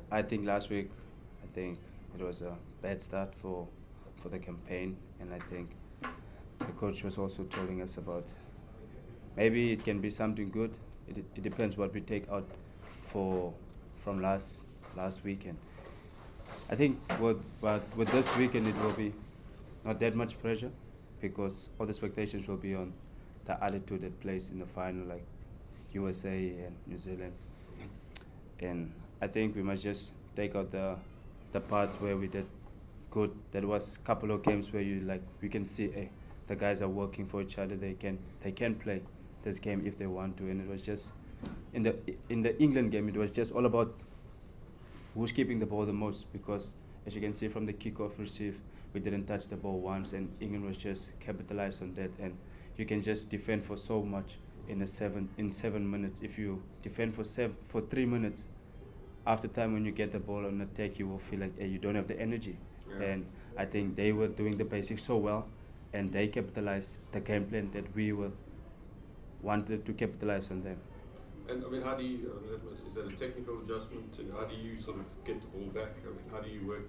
I think last week, I think it was a bad start for the campaign, and I think the coach was also telling us about maybe it can be something good. It depends what we take out for from last weekend. I think but with this weekend it will be not that much pressure because all the expectations will be on the other two that plays in the final, like USA and New Zealand. And I think we must just take out the parts where we did good. There was a couple of games where you like we can see the guys are working for each other. They can play this game if they want to. And it was just in the England game, it was just all about who's keeping the ball the most because as you can see from the kickoff receive, we didn't touch the ball once, and England was just capitalized on that. And you can just defend for so much in 7 minutes. If you defend for 3 minutes, after time when you get the ball on attack, you will feel like you don't have the energy. Yeah. And I think they were doing the basics so well, and they capitalized the game plan that we were wanted to capitalize on them. And I mean, how do you? Is that a technical adjustment? And how do you sort of get the ball back? I mean, how do you work?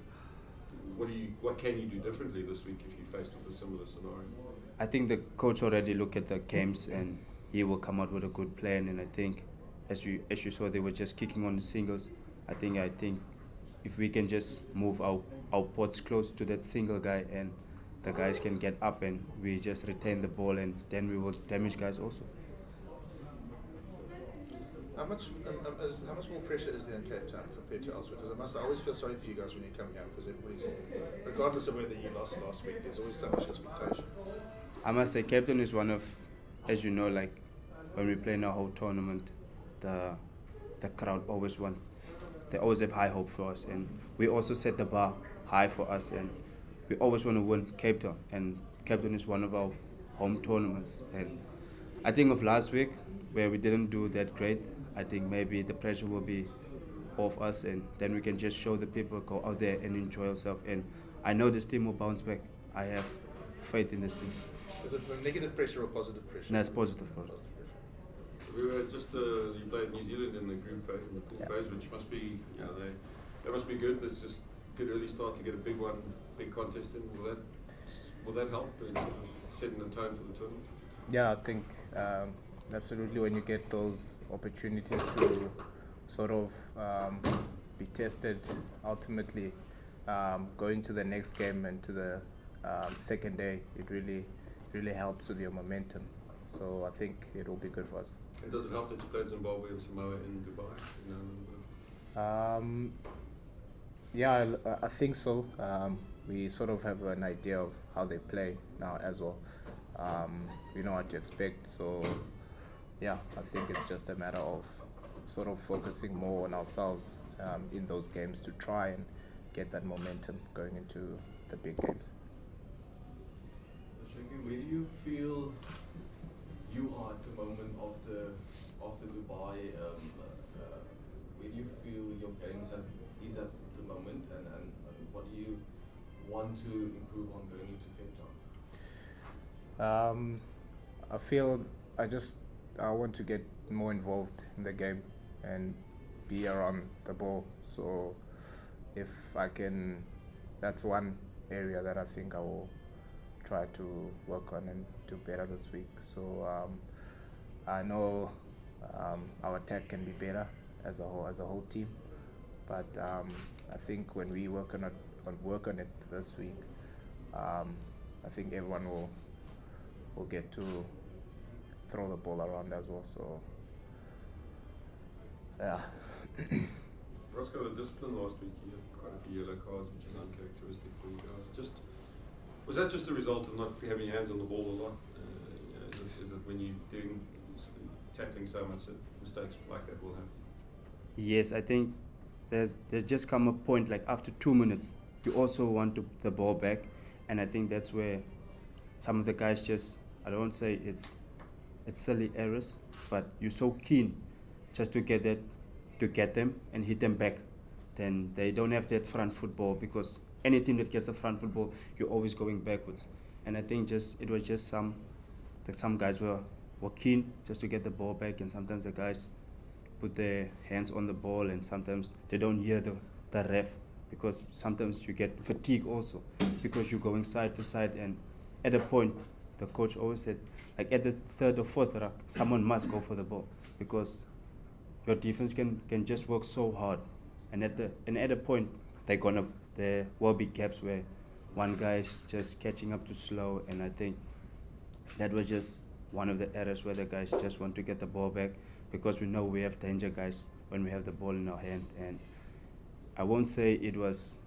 What can you do differently this week if you're faced with a similar scenario? I think the coach already looked at the games and he will come out with a good plan. And I think, as you saw, they were just kicking on the singles. I think if we can just move our pots close to that single guy and the guys can get up and we just retain the ball and then we will damage guys also. How much more pressure is there in Cape Town compared to elsewhere? Because I always feel sorry for you guys when you come here because everybody's, regardless of whether you lost last week, there's always so much expectation. I must say, Cape Town is one of, as you know, like when we play in our whole tournament, the crowd they always have high hope for us, and we also set the bar high for us, and we always want to win Cape Town, and Cape Town is one of our home tournaments. And I think of last week where we didn't do that great, I think maybe the pressure will be off us, and then we can just show the people, go out there and enjoy ourselves. And I know this team will bounce back. I have faith in this team. Is it negative pressure or positive pressure? No, it's positive pressure. We were just you played New Zealand in the group phase and the pool phase, which must be that must be good. It's just good early start to get a big contest in. Will that help in sort of setting the tone for the tournament? Yeah, I think absolutely when you get those opportunities to sort of be tested, ultimately going to the next game and to the second day, it really helps with your momentum. So I think it will be good for us. And does it help that you played Zimbabwe and Samoa in Dubai? Yeah, I think so. We sort of have an idea of how they play now as well. We know what to expect. So yeah, I think it's just a matter of sort of focusing more on ourselves in those games to try and get that momentum going into the big games. Where do you feel you are at the moment after Dubai? Where do you feel your games is at the moment, and what do you want to improve on going into Cape Town? I feel I want to get more involved in the game and be around the ball. So if I can, that's one area that I think I will try to work on and do better this week. So I know our attack can be better as a whole team, but I think when we work on it this week, I think everyone will get to throw the ball around as well. So yeah. Rosko, the discipline last week, you had quite a few yellow cards, which is uncharacteristic for you guys. Was that just a result of not having your hands on the ball a lot? Is it when you're tackling so much that mistakes like that will happen? Yes, I think there's just come a point like after 2 minutes, you also want the ball back, and I think that's where some of the guys just, I don't say it's silly errors, but you're so keen just to get them and hit them back, then they don't have that front football, because any team that gets a front football, you're always going backwards. And I think it was just some guys were keen just to get the ball back, and sometimes the guys put their hands on the ball, and sometimes they don't hear the ref, because sometimes you get fatigue also because you're going side to side, and at a point the coach always said, like at the third or fourth ruck, someone must go for the ball, because your defense can just work so hard, and at a point there will be gaps where one guy is just catching up too slow, and I think that was just one of the errors where the guys just want to get the ball back, because we know we have danger guys when we have the ball in our hand. And I won't say it was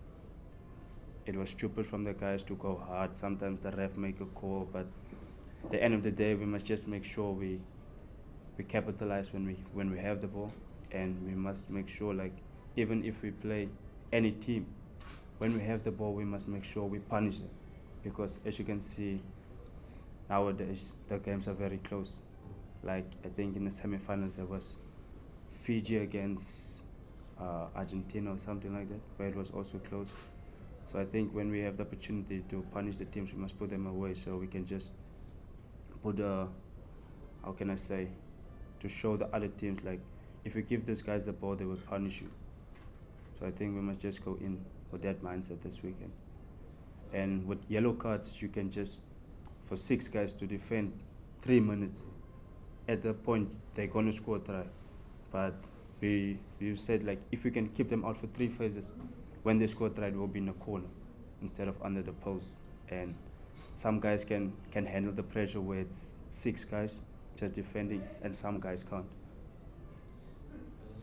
stupid from the guys to go hard. Sometimes the ref make a call, but at the end of the day, we must just make sure we capitalize when we have the ball, and we must make sure, like, even if we play any team, when we have the ball, we must make sure we punish them, because as you can see nowadays the games are very close. Like, I think in the semi-finals there was Fiji against Argentina or something like that, where it was also close. So I think when we have the opportunity to punish the teams, we must put them away, so we can just put how can I say, to show the other teams, like, if you give these guys the ball, they will punish you. So I think we must just go in with that mindset this weekend. And with yellow cards, you can just, for 6 guys to defend 3 minutes, at the point they're going to score a try. But we said, like, if we can keep them out for 3 phases, when they score a try, it will be in the corner instead of under the post. And some guys can handle the pressure where it's 6 guys just defending, and some guys can't.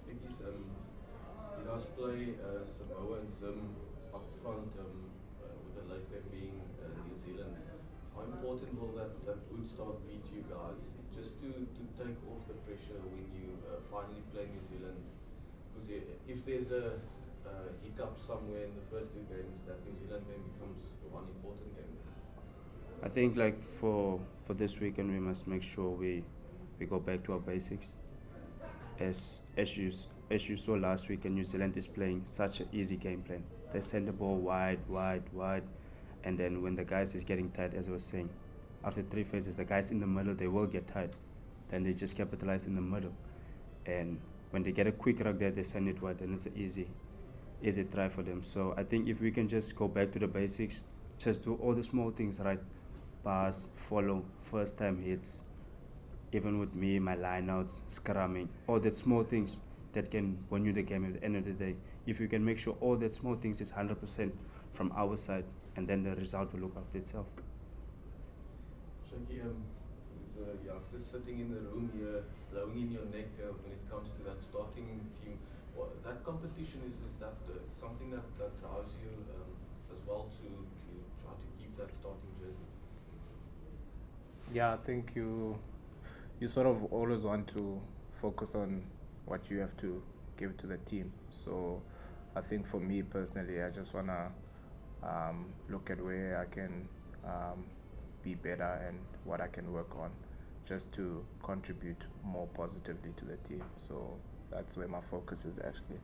Spickies, you guys play Samoa and Zim up front with the late game being New Zealand. How important will that good start be to you guys, just to take off the pressure when you finally play New Zealand? Because if there's a hiccup somewhere in the first 2 games, that New Zealand game becomes the one important game. I think, like, for this weekend, we must make sure we go back to our basics. As you saw last week, New Zealand is playing such an easy game plan. They send the ball wide, and then when the guys is getting tired, as I was saying, after 3 phases, the guys in the middle, they will get tired. Then they just capitalize in the middle, and when they get a quick ruck there, they send it wide, and it's an easy try for them. So I think if we can just go back to the basics, just do all the small things right, pass, follow, first time hits, even with me, my lineouts, scrumming, all that small things that can win you the game at the end of the day. If you can make sure all that small things is 100% from our side, and then the result will look after itself. Shanky, there's a youngster sitting in the room here, blowing in your neck when it comes to that starting team. Well, that competition, is that something that drives you as well to try to keep that starting jersey? Yeah, I think you sort of always want to focus on what you have to give to the team. So I think for me personally, I just want to look at where I can be better and what I can work on, just to contribute more positively to the team. So that's where my focus is actually.